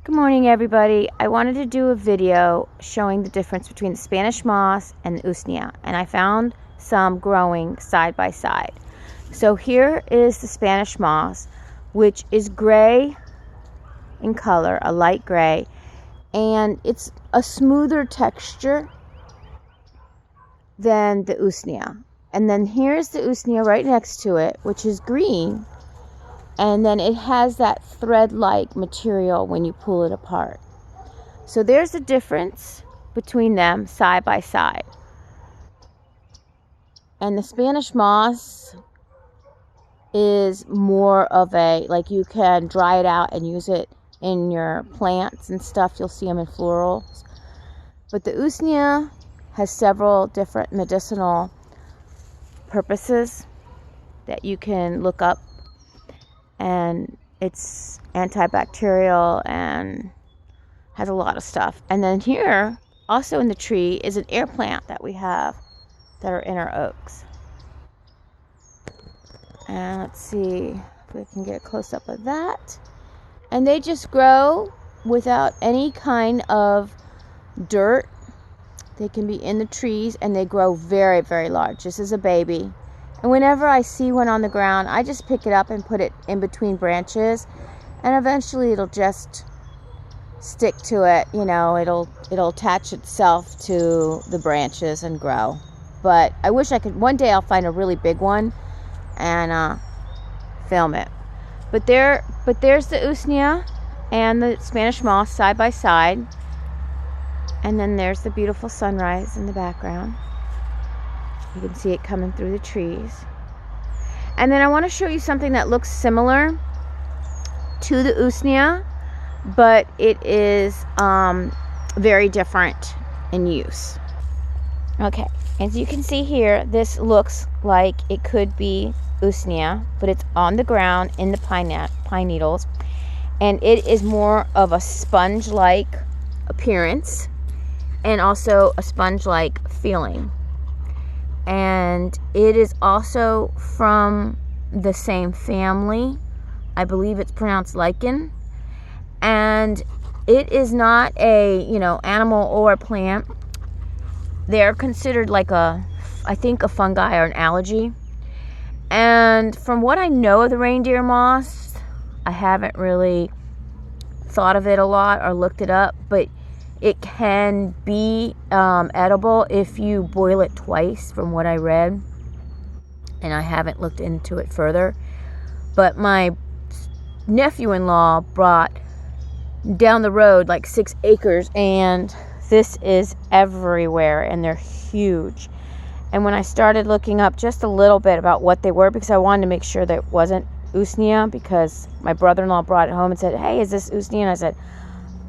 Good morning, everybody. I wanted to do a video showing the difference between the Spanish moss and the Usnea, and I found some growing side by side. So here is the Spanish moss, which is gray in color, a light gray, and it's a smoother texture than the Usnea. And then here's the Usnea right next to it, which is green. And then it has that thread-like material when you pull it apart. So there's the difference between them side by side. And the Spanish moss is more of a, like, you can dry it out and use it in your plants and stuff. You'll see them in florals. But the Usnea has several different medicinal purposes that you can look up. And it's antibacterial and has a lot of stuff. And then here, also in the tree, is an air plant that we have that are inner oaks. And let's see if we can get a close-up of that. And they just grow without any kind of dirt. They can be in the trees, and they grow very, very large. This is a baby. And whenever I see one on the ground, I just pick it up and put it in between branches, and eventually it'll just stick to it. You know, it'll attach itself to the branches and grow. But I wish I could. One day I'll find a really big one and film it. But there's the Usnea and the Spanish moss side by side, and then there's the beautiful sunrise in the background. You can see it coming through the trees. And then I want to show you something that looks similar to the Usnea, but it is very different in use. Okay, as you can see here, this looks like it could be Usnea, but it's on the ground in the pine needles. And it is more of a sponge-like appearance and also a sponge-like feeling. And it is also from the same family. I believe it's pronounced lichen. And it is not a, animal or a plant. They're considered like I think a fungi or an algae. And from what I know of the reindeer moss, I haven't really thought of it a lot or looked it up, but it can be edible if you boil it twice, from what I read. And I haven't looked into it further. But my nephew-in-law brought down the road like 6 acres, and this is everywhere, and they're huge. And when I started looking up just a little bit about what they were, because I wanted to make sure that it wasn't Usnea, because my brother-in-law brought it home and said, "Hey, is this Usnea?" And I said,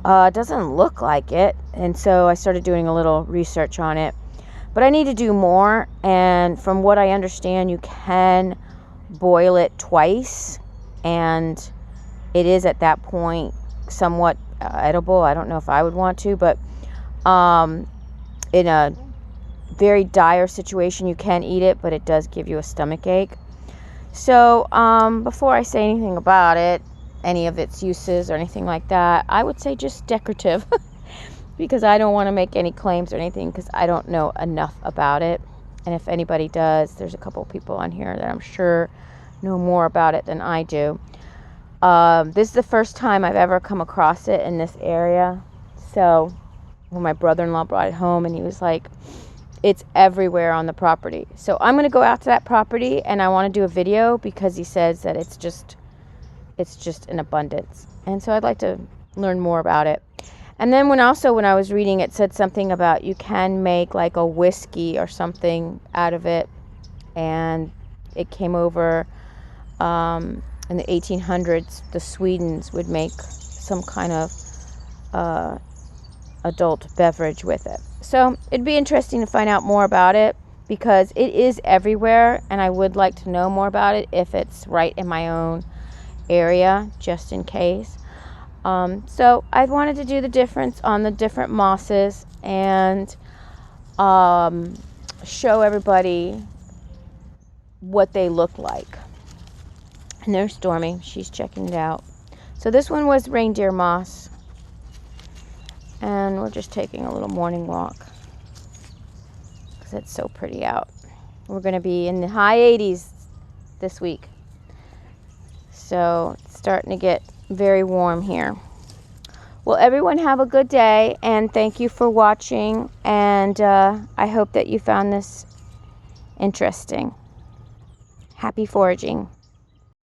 it doesn't look like it. And so I started doing a little research on it. But I need to do more. And from what I understand, you can boil it twice. And it is at that point somewhat edible. I don't know if I would want to. But in a very dire situation, you can eat it. But it does give you a stomach ache. So before I say anything about it, any of its uses or anything like that, I would say just decorative because I don't want to make any claims or anything because I don't know enough about it. And if anybody does, there's a couple people on here that I'm sure know more about it than I do. This is the first time I've ever come across it in this area. So when my brother-in-law brought it home, and he was like, it's everywhere on the property. So I'm going to go out to that property, and I want to do a video because he says that it's just in abundance. And so I'd like to learn more about it. And then when I was reading, it said something about you can make like a whiskey or something out of it. And it came over in the 1800s. The Swedes would make some kind of adult beverage with it. So it'd be interesting to find out more about it because it is everywhere. And I would like to know more about it if it's right in my own area, just in case. So I wanted to do the difference on the different mosses and show everybody what they look like. And there's Stormy. She's checking it out. So this one was reindeer moss. And we're just taking a little morning walk because it's so pretty out. We're going to be in the high 80s this week. So it's starting to get very warm here. Well, everyone have a good day, and thank you for watching, and I hope that you found this interesting. Happy foraging.